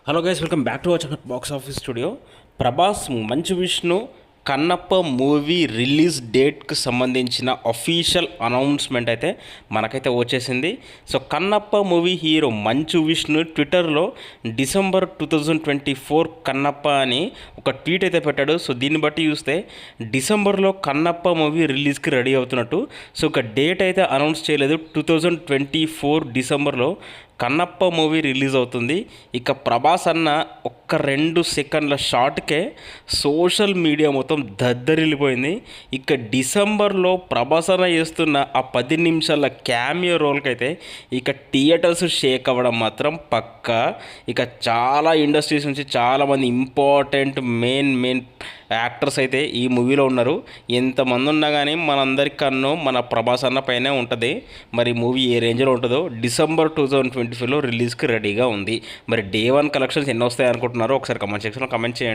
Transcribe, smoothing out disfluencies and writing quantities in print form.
Hello guys, welcome back to our channel box office studio. Prabhas Manchu Vishnu Kannappa movie release డేట్కి సంబంధించిన official announcement అయితే మనకైతే వచ్చేసింది. So Kannappa movie hero Manchu Vishnu ట్విట్టర్లో డిసెంబర్ 2024 కన్నప్ప అని ఒక ట్వీట్ అయితే పెట్టాడు. సో దీన్ని బట్టి చూస్తే డిసెంబర్లో కన్నప్ప మూవీ రిలీజ్కి రెడీ అవుతున్నట్టు. సో ఒక డేట్ అయితే అనౌన్స్ చేయలేదు. 2024 డిసెంబర్లో కన్నప్ప మూవీ రిలీజ్ అవుతుంది. ఇక ప్రభాస్ అన్న ఒక్క 2 సెకండ్ల షాట్కే సోషల్ మీడియా మొత్తం దద్దరిల్లిపోయింది. ఇక డిసెంబర్లో ప్రభాస్ అన్న చేస్తున్న ఆ 10 నిమిషాల క్యామియో రోల్కైతే ఇక థియేటర్స్ షేక్ అవ్వడం మాత్రం పక్కా. ఇక చాలా ఇండస్ట్రీస్ నుంచి చాలామంది ఇంపార్టెంట్ మెయిన్ యాక్టర్స్ అయితే ఈ మూవీలో ఉన్నారు. ఎంతమంది ఉన్నా కానీ మనందరి కన్ను మన ప్రభాస్ అన్న పైనే ఉంటుంది. మరి మూవీ ఏ రేంజ్లో ఉంటుందో డిసెంబర్ 2025లో రిలీజ్కి రెడీగా ఉంది. మరి డే 1 కలెక్షన్స్ ఎన్ని వస్తాయి అనుకుంటున్నారో ఒకసారి కమెంట్ సెక్షన్లో కమెంట్ చేయండి.